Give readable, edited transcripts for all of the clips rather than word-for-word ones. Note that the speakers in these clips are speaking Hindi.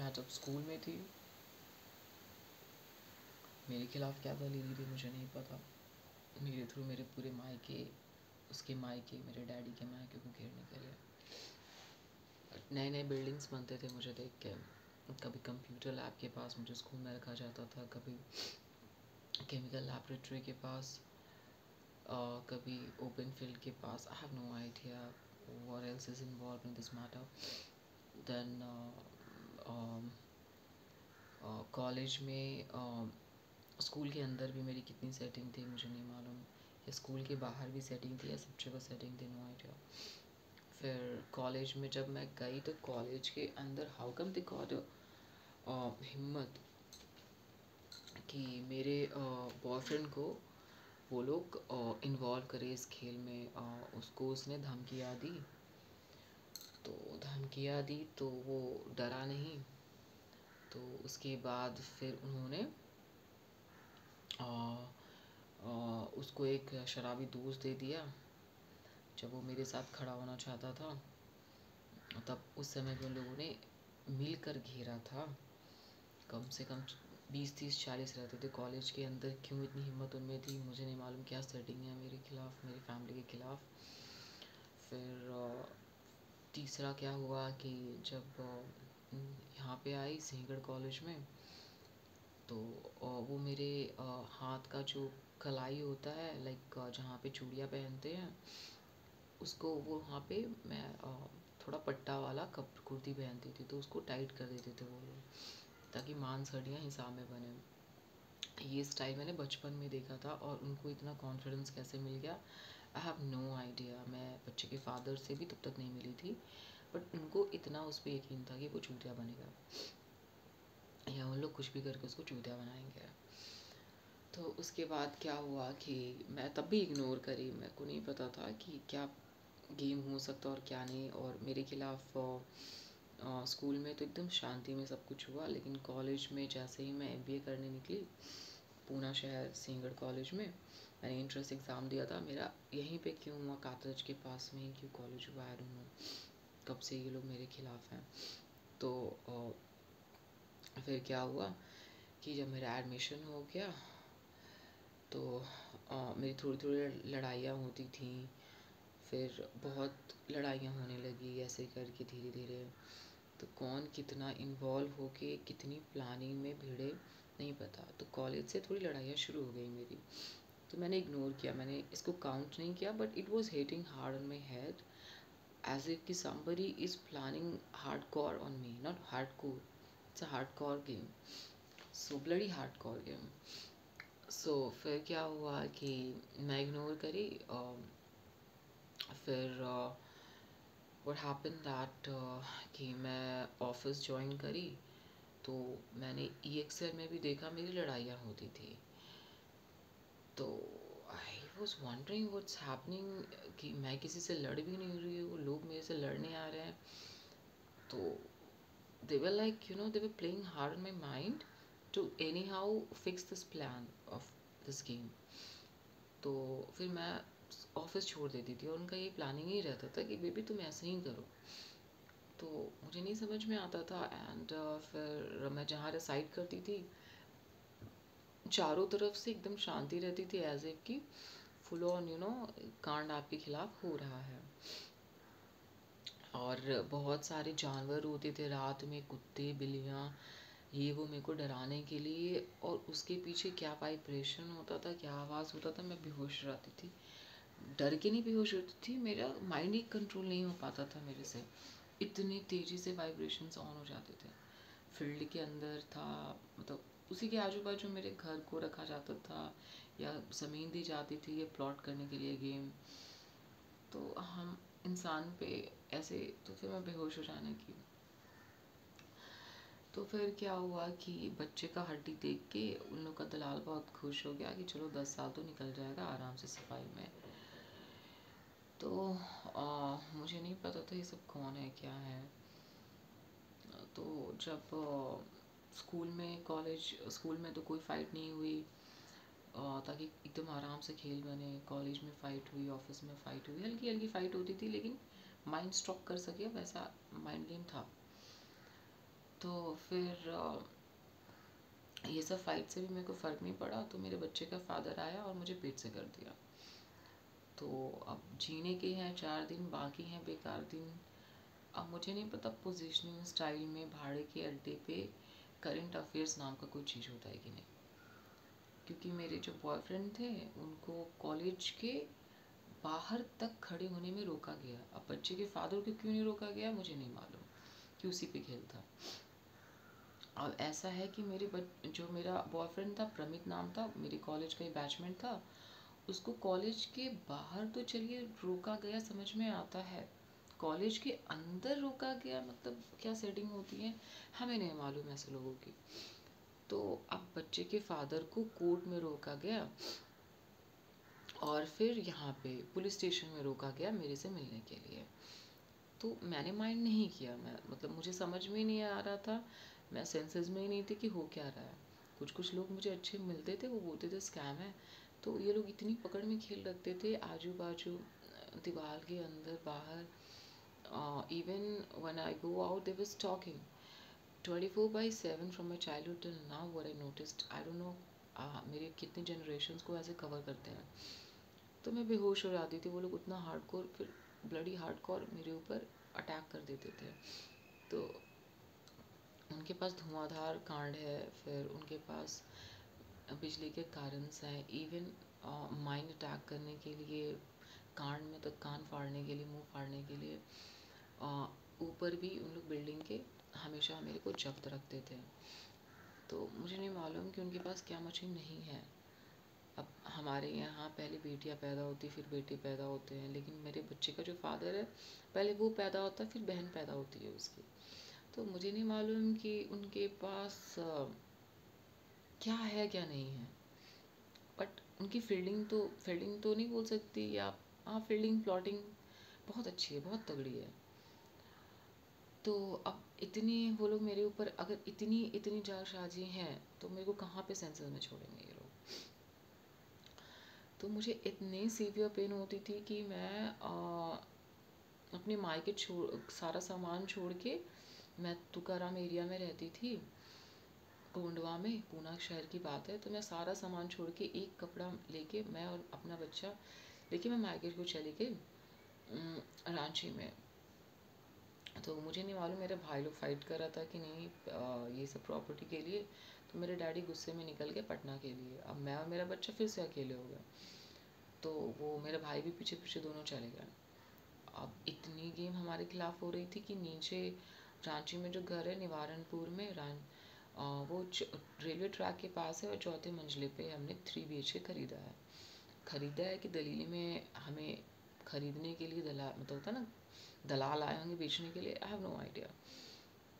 मैं जब स्कूल में थी, मेरे खिलाफ क्या दलील थी मुझे नहीं पता। मेरे थ्रू मेरे पूरे मायके, उसके मायके, मेरे डैडी के मायके को घेरने के लिए नए नए बिल्डिंग्स बनते थे मुझे देख के। कभी कंप्यूटर लैब के पास मुझे स्कूल में रखा जाता था, कभी केमिकल लैबोरेटरी के पास, कभी ओपन फील्ड के पास। I have no idea what else is involve in this matter. Then college में, स्कूल के अंदर भी मेरी कितनी सेटिंग थी मुझे नहीं मालूम, या स्कूल के बाहर भी सेटिंग थी, या सब जगह सेटिंग थी, नो आइडिया। फिर कॉलेज में जब मैं गई तो कॉलेज के अंदर हाउ कम दे गॉट हिम्मत कि मेरे बॉयफ्रेंड को वो लोग इन्वॉल्व करे इस खेल में। उसको उसने धमकियाँ दी, तो धमकियाँ दी तो वो डरा नहीं। तो उसके बाद फिर उन्होंने उसको एक शराबी दोस्त दे दिया। जब वो मेरे साथ खड़ा होना चाहता था, तब उस समय भी उन लोगों ने मिल कर घेरा था। कम से कम 20 30 40 रहते थे कॉलेज के अंदर। क्यों इतनी हिम्मत उनमें थी मुझे नहीं मालूम। क्या सेटिंग है मेरे खिलाफ, मेरी फैमिली के खिलाफ। फिर तीसरा क्या हुआ कि जब यहाँ पे आई सिंहगढ़ कॉलेज में, तो वो मेरे हाथ का जो कलाई होता है, लाइक जहाँ पे चूड़ियाँ पहनते हैं, उसको वो वहाँ पे मैं थोड़ा पट्टा वाला कप कुर्ती पहनती थी, तो उसको टाइट कर देते थे वो लोग, ताकि मांसहड़ियाँ हिसाब में बने। ये स्टाइल मैंने बचपन में देखा था, और उनको इतना कॉन्फिडेंस कैसे मिल गया, आई हैव नो आइडिया। मैं बच्चे के फादर से भी तब तक नहीं मिली थी, बट उनको इतना उस पर यकीन था कि वो चूतिया बनेगा, या उन लोग कुछ भी करके उसको चूतिया बनाएंगे। तो उसके बाद क्या हुआ कि मैं तब भी इग्नोर करी। मेरे को नहीं पता था कि क्या गेम हो सकता और क्या नहीं। और मेरे खिलाफ स्कूल में तो एकदम शांति में सब कुछ हुआ, लेकिन कॉलेज में जैसे ही मैं एमबीए करने निकली, पूना शहर सिंहगढ़ कॉलेज में, मैंने एंट्रेंस एग्ज़ाम दिया था। मेरा यहीं पे क्यों हुआ, कातरज के पास में ही क्यों कॉलेज हुआ, आई डोंट नो कब से ये लोग मेरे खिलाफ हैं। तो फिर क्या हुआ कि जब मेरा एडमिशन हो गया, तो मेरी थोड़ी थोड़ी लड़ाइयाँ होती थी। फिर बहुत लड़ाइयाँ होने लगी ऐसे करके धीरे धीरे। तो कौन कितना इन्वॉल्व होके कितनी प्लानिंग में भिड़े नहीं पता। तो कॉलेज से थोड़ी लड़ाइयाँ शुरू हो गई मेरी, तो मैंने इग्नोर किया, मैंने इसको काउंट नहीं किया। But it was hitting hard on my head, as if कि somebody is planning hardcore on me, not hardcore, it's a hardcore game, so bloody hardcore game. So फिर क्या हुआ कि मैं इग्नोर करी। फिर what happened that कि मैं ऑफिस ज्वाइन करी, तो मैंने EXL में भी देखा मेरी लड़ाइयाँ होती थी। तो I was wondering what's happening, कि मैं किसी से लड़ भी नहीं रही हूँ, लोग मेरे से लड़ने आ रहे हैं। तो they were like, they were playing hard on my mind to anyhow fix this plan of this game. तो फिर मैं ऑफिस छोड़ देती थी, और उनका ये प्लानिंग ही रहता था कि बेबी तुम ऐसे ही करो। तो मुझे नहीं समझ में आता था। एंड फिर मैं जहाँ रिसाइड करती थी, चारों तरफ से एकदम शांति रहती थी, एज इफ कि फुल ऑन कांड आपके खिलाफ हो रहा है। और बहुत सारे जानवर होते थे रात में, कुत्ते बिल्लियाँ, ये वो, मेरे को डराने के लिए। और उसके पीछे क्या वाइब्रेशन होता था, क्या आवाज़ होता था, मैं बेहोश हो जाती थी। डर के नहीं बेहोश होती थी, मेरा माइंड ही कंट्रोल नहीं हो पाता था मेरे से, इतनी तेज़ी से वाइब्रेशंस ऑन हो जाते थे। फील्ड के अंदर था, मतलब उसी के आजू बाजू मेरे घर को रखा जाता था, या ज़मीन दी जाती थी ये प्लॉट करने के लिए गेम। तो हम इंसान पे ऐसे, तो फिर मैं बेहोश हो जाने की। तो फिर क्या हुआ कि बच्चे का हड्डी देख के उन लोग का दलाल बहुत खुश हो गया कि चलो 10 साल तो निकल जाएगा आराम से सफाई में। तो मुझे नहीं पता था ये सब कौन है क्या है। तो जब स्कूल में तो कोई फ़ाइट नहीं हुई, ताकि एकदम आराम से खेल बने। कॉलेज में फ़ाइट हुई, ऑफिस में फ़ाइट हुई, हल्की हल्की फ़ाइट होती थी, लेकिन माइंड स्ट्रॉक कर सके वैसा माइंड गेम था। तो फिर ये सब फाइट से भी मेरे को फ़र्क नहीं पड़ा, तो मेरे बच्चे का फादर आया और मुझे पेट से कर दिया। तो अब जीने के हैं 4 दिन, बाकी हैं बेकार दिन। अब मुझे नहीं पता पोजीशनिंग स्टाइल में भाड़े के अड्डे पे करंट अफेयर्स नाम का कोई चीज़ होता है कि नहीं, क्योंकि मेरे जो बॉयफ्रेंड थे उनको कॉलेज के बाहर तक खड़े होने में रोका गया। अब बच्चे के फादर को क्यों नहीं रोका गया मुझे नहीं मालूम, कि उसी पे खेल था। अब ऐसा है कि जो मेरा बॉयफ्रेंड था, प्रमित नाम था, मेरे कॉलेज का ही बैचमेट था, उसको कॉलेज के बाहर तो चलिए रोका गया, समझ में आता है, कॉलेज के अंदर रोका गया मतलब क्या सेटिंग होती है हमें नहीं मालूम ऐसे लोगों की। तो अब बच्चे के फादर को कोर्ट में रोका गया और फिर यहाँ पे पुलिस स्टेशन में रोका गया मेरे से मिलने के लिए। तो मैंने माइंड नहीं किया, मैं मतलब मुझे समझ में ही नहीं आ रहा था, मैं सेंसेस में ही नहीं थी कि हो क्या रहा है। कुछ कुछ लोग मुझे अच्छे मिलते थे, वो बोलते थे स्कैम है। तो ये लोग इतनी पकड़ में खेल रखते थे, आजू बाजू दीवार के अंदर बाहर, even when I go out they was talking 24/7 from my childhood till now. What I noticed, I don't know मेरे कितने जनरेशन्स को ऐसे कवर करते हैं। तो मैं बेहोश हो जाती थी, वो लोग उतना हार्डकोर, फिर ब्लडी हार्डकोर मेरे ऊपर अटैक कर देते थे। तो उनके पास धुआंधार कांड है, फिर उनके पास बिजली के कारन्स हैं, इवन माइंड अटैक करने के लिए, कान में तो कान फाड़ने के लिए, मुंह फाड़ने के लिए, ऊपर भी उन लोग बिल्डिंग के हमेशा मेरे को जब्त रखते थे। तो मुझे नहीं मालूम कि उनके पास क्या मशीन नहीं है। अब हमारे यहाँ पहले बेटियाँ पैदा होती फिर बेटे पैदा होते हैं, लेकिन मेरे बच्चे का जो फादर है पहले वो पैदा होता है फिर बहन पैदा होती है उसकी। तो मुझे नहीं मालूम कि उनके पास क्या है क्या नहीं है, बट उनकी फील्डिंग तो नहीं बोल सकती या, हाँ फील्डिंग प्लॉटिंग बहुत अच्छी है, बहुत तगड़ी है। तो अब इतनी वो लोग मेरे ऊपर अगर इतनी इतनी जालसाजी हैं तो मेरे को कहाँ पे सेंसर में छोड़ेंगे ये लोग। तो मुझे इतनी सीवियर पेन होती थी कि मैं अपने मायके छोड़, सारा सामान छोड़ के, मैं तुकाराम एरिया में रहती थी, कोंडवा में, पूना शहर की बात है। तो मैं सारा सामान छोड़ के एक कपड़ा लेके, मैं और अपना बच्चा लेके मैं मायके को चली गई रांची में। तो मुझे नहीं मालूम मेरे भाई लोग फाइट कर रहा था कि नहीं ये सब प्रॉपर्टी के लिए। तो मेरे डैडी गुस्से में निकल गए पटना के लिए। अब मैं और मेरा बच्चा फिर से अकेले हो गए। तो वो मेरे भाई भी पीछे पीछे दोनों चले गए। अब इतनी गेम हमारे खिलाफ हो रही थी कि नीचे रांची में जो घर है निवारणपुर में, वो रेलवे ट्रैक के पास है और चौथे मंजिले पे हमने 3 BHK खरीदा है कि दलीली में हमें खरीदने के लिए दलाल, मतलब होता ना दलाल आए होंगे बेचने के लिए, आई हैव नो आइडिया।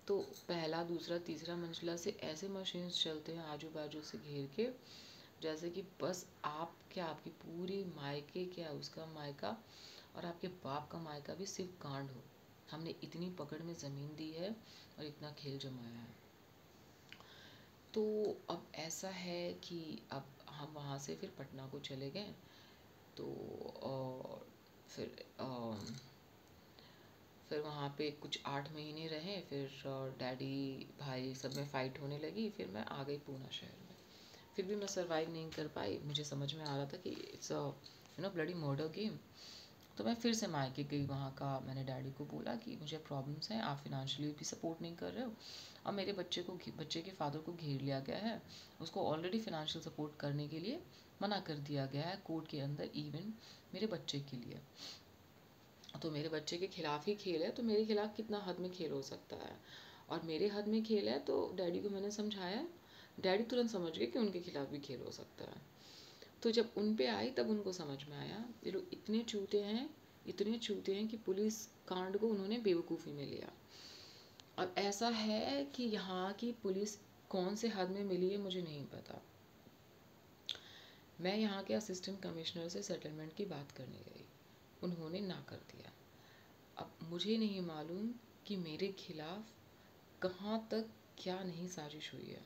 तो पहला दूसरा तीसरा मंजिला से ऐसे मशीन्स चलते हैं आजू बाजू से घेर के, जैसे कि बस आप क्या, आपकी पूरी मायके क्या, उसका मायका और आपके बाप का मायका भी सिर्फ कांड हो। हमने इतनी पकड़ में ज़मीन दी है और इतना खेल जमाया है। तो अब ऐसा है कि अब हम वहाँ से फिर पटना को चले गए। तो फिर फिर वहाँ पे कुछ 8 महीने रहे, फिर डैडी भाई सब में फ़ाइट होने लगी, फिर मैं आ गई पूना शहर में। फिर भी मैं सर्वाइव नहीं कर पाई, मुझे समझ में आ रहा था कि it's a bloody murder game. तो मैं फिर से मायके गई, वहाँ का मैंने डैडी को बोला कि मुझे प्रॉब्लम्स हैं, आप फिनेंशियली भी सपोर्ट नहीं कर रहे हो और मेरे बच्चे के फादर को घेर लिया गया है, उसको ऑलरेडी फिनेंशियल सपोर्ट करने के लिए मना कर दिया गया है कोर्ट के अंदर, इवन मेरे बच्चे के लिए। तो मेरे बच्चे के खिलाफ ही खेल है, तो मेरे खिलाफ कितना हद में खेल हो सकता है। और मेरे हद में खेल है तो डैडी को मैंने समझाया, डैडी तुरंत समझ गए कि उनके खिलाफ भी खेल हो सकता है। तो जब उन पे आई तब उनको समझ में आया ये लोग इतने चूते हैं कि पुलिस कांड को उन्होंने बेवकूफ़ी में लिया। अब ऐसा है कि यहाँ की पुलिस कौन से हद में मिली है मुझे नहीं पता। मैं यहाँ के असिस्टेंट कमिश्नर से सेटलमेंट की बात करने गई, उन्होंने ना कर दिया। अब मुझे नहीं मालूम कि मेरे खिलाफ कहाँ तक क्या नहीं साजिश हुई है,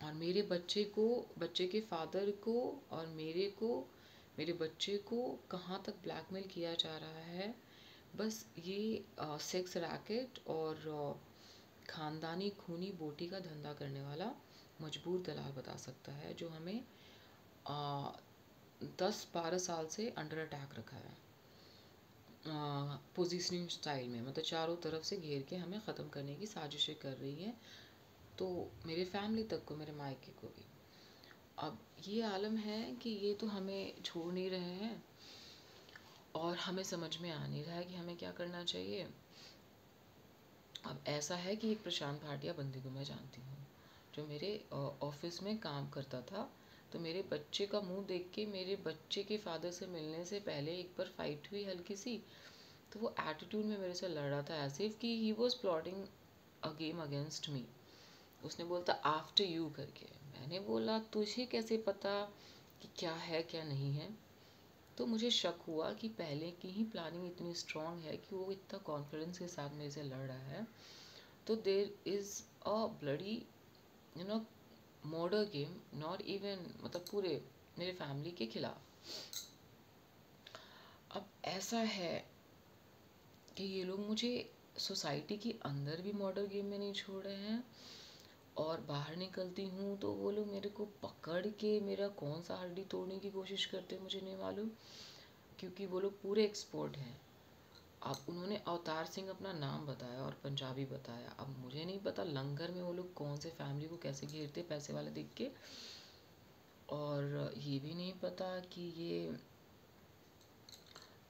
और मेरे बच्चे के फादर को और मेरे बच्चे को कहाँ तक ब्लैकमेल किया जा रहा है। बस ये सेक्स रैकेट और खानदानी खूनी बोटी का धंधा करने वाला मजबूर दलाल बता सकता है, जो हमें 10-12 साल से अंडर अटैक रखा है, पोजिशनिंग स्टाइल में, मतलब चारों तरफ से घेर के हमें ख़त्म करने की साजिशें कर रही है। तो मेरे फैमिली तक को, मेरे मायके को भी। अब ये आलम है कि ये तो हमें छोड़ नहीं रहे हैं और हमें समझ में आ नहीं रहा है कि हमें क्या करना चाहिए। अब ऐसा है कि एक प्रशांत भाटिया बंदे को मैं जानती हूँ, जो मेरे ऑफिस में काम करता था। तो मेरे बच्चे का मुंह देख के, मेरे बच्चे के फादर से मिलने से पहले एक बार फाइट हुई हल्की सी, तो वो एटीट्यूड में मेरे से लड़ रहा था, एज इफ कि he was plotting a game against me. उसने बोलता आफ्टर यू करके। मैंने बोला तुझे कैसे पता कि क्या है क्या नहीं है? तो मुझे शक हुआ कि पहले की ही प्लानिंग इतनी स्ट्रांग है कि वो इतना कॉन्फिडेंस के साथ मेरे से लड़ रहा है। तो there is a bloody you know murder game, not even, मतलब पूरे मेरे फैमिली के खिलाफ। अब ऐसा है कि ये लोग मुझे सोसाइटी के अंदर भी मर्डर गेम में नहीं छोड़ रहे हैं, और बाहर निकलती हूँ तो वो लोग मेरे को पकड़ के मेरा कौन सा हड्डी तोड़ने की कोशिश करते हैं मुझे नहीं मालूम, क्योंकि वो लोग पूरे एक्सपर्ट हैं। अब उन्होंने अवतार सिंह अपना नाम बताया और पंजाबी बताया। अब मुझे नहीं पता लंगर में वो लोग कौन से फैमिली को कैसे घेरते पैसे वाले देख के, और ये भी नहीं पता कि ये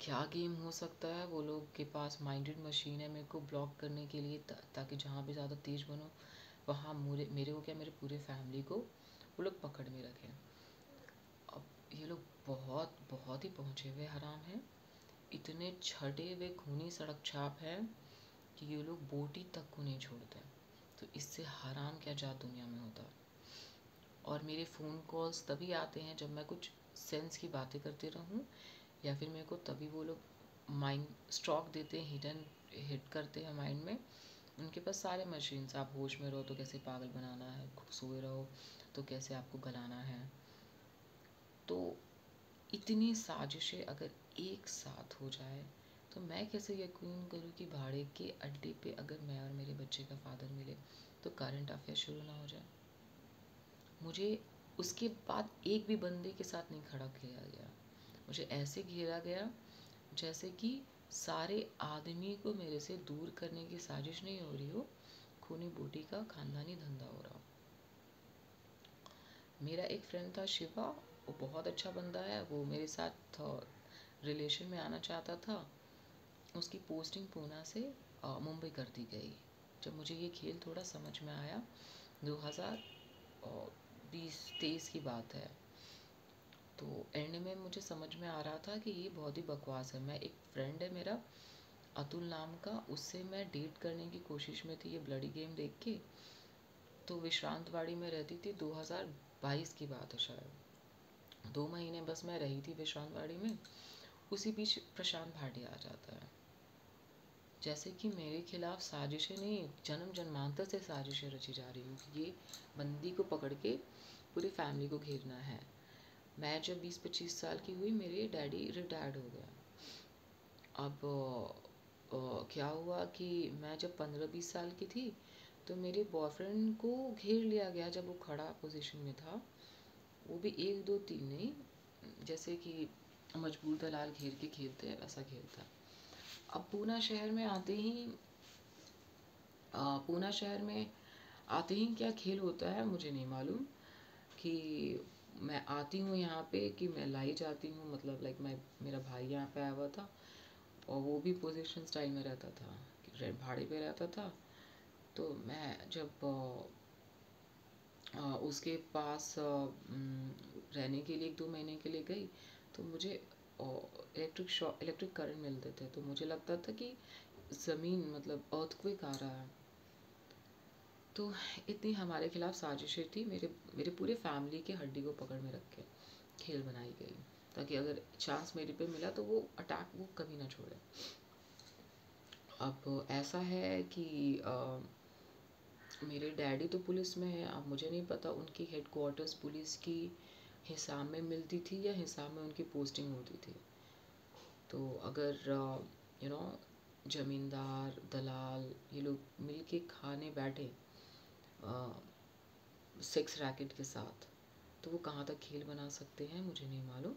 क्या गेम हो सकता है। वो लोग के पास माइंडेड मशीन है मेरे को ब्लॉक करने के लिए, ताकि जहाँ भी ज़्यादा तेज बनो वहाँ मेरे को क्या, मेरे पूरे फैमिली को वो लोग पकड़ में रखें। अब ये लोग बहुत बहुत ही पहुँचे हुए हराम हैं, इतने छड़े हुए खूनी सड़क छाप हैं कि ये लोग बोटी तक को नहीं छोड़ते। तो इससे हराम क्या जात दुनिया में होता। और मेरे फ़ोन कॉल्स तभी आते हैं जब मैं कुछ सेंस की बातें करते रहूं, या फिर मेरे को तभी वो लोग माइंड स्ट्रोक देते हैं, हिडन हिट करते हैं माइंड में। उनके पास सारे मशीन्स, आप होश में रहो तो कैसे पागल बनाना है, सोए रहो तो कैसे आपको गलाना है। तो इतनी साजिशें अगर एक साथ हो जाए तो मैं कैसे यकीन करूँ कि भाड़े के अड्डे पे अगर मैं और मेरे बच्चे का फादर मिले तो करंट अफेयर शुरू ना हो जाए। मुझे उसके बाद एक भी बंदे के साथ नहीं खड़ा किया गया, मुझे ऐसे घेरा गया जैसे कि सारे आदमी को मेरे से दूर करने की साजिश नहीं हो रही हो, खूनी बूटी का खानदानी धंधा हो रहा हो। मेरा एक फ्रेंड था शिवा, वो बहुत अच्छा बंदा है, वो मेरे साथ रिलेशन में आना चाहता था। उसकी पोस्टिंग पूना से मुंबई कर दी गई। जब मुझे ये खेल थोड़ा समझ में आया, 2020-23 की बात है, तो एंड में मुझे समझ में आ रहा था कि ये बहुत ही बकवास है। मैं, एक फ्रेंड है मेरा अतुल नाम का, उससे मैं डेट करने की कोशिश में थी ये ब्लडी गेम देख के। तो विश्रांतवाड़ी में रहती थी, 2022 की बात है शायद, 2 महीने बस मैं रही थी विश्रांतवाड़ी में। उसी बीच प्रशांत भाटिया आ जाता है, जैसे कि मेरे खिलाफ साजिशें नहीं, जन्म जन्मांतर से साजिशें रची जा रही हूँ कि ये बंदी को पकड़ के पूरी फैमिली को घेरना है। मैं जब 20-25 साल की हुई, मेरे डैडी रिटायर्ड हो गया। अब क्या हुआ कि मैं जब 15-20 साल की थी तो मेरे बॉयफ्रेंड को घेर लिया गया जब वो खड़ा पोजीशन में था। वो भी 1-2-3 नहीं, जैसे कि मजबूर दलाल घेर के खेलते हैं वैसा खेलता। अब पूना शहर में आते ही क्या खेल होता है मुझे नहीं मालूम, कि मैं आती हूँ यहाँ पे कि मैं लाई जाती हूँ, मतलब लाइक मैं, मेरा भाई यहाँ पे आया हुआ था और वो भी पोजीशन स्टाइल में रहता था, भाड़े पे रहता था। तो मैं जब उसके पास रहने के लिए 1-2 महीने के लिए गई, तो मुझे इलेक्ट्रिक करंट मिलते थे, तो मुझे लगता था कि ज़मीन, मतलब अर्थक्वेक आ रहा है। तो इतनी हमारे खिलाफ साजिशें थी, मेरे मेरे पूरे फैमिली के हड्डी को पकड़ में रख के खेल बनाई गई, ताकि अगर चांस मेरे पे मिला तो वो अटैक वो कभी ना छोड़े। अब ऐसा है कि मेरे डैडी तो पुलिस में है। अब मुझे नहीं पता उनकी हेडक्वार्टर्स पुलिस की हिसाब में मिलती थी या हिसाब में उनकी पोस्टिंग होती थी। तो अगर यू नो ज़मींदार, दलाल, ये लोग मिल के खाने बैठे सेक्स रैकेट के साथ, तो वो कहाँ तक खेल बना सकते हैं मुझे नहीं मालूम।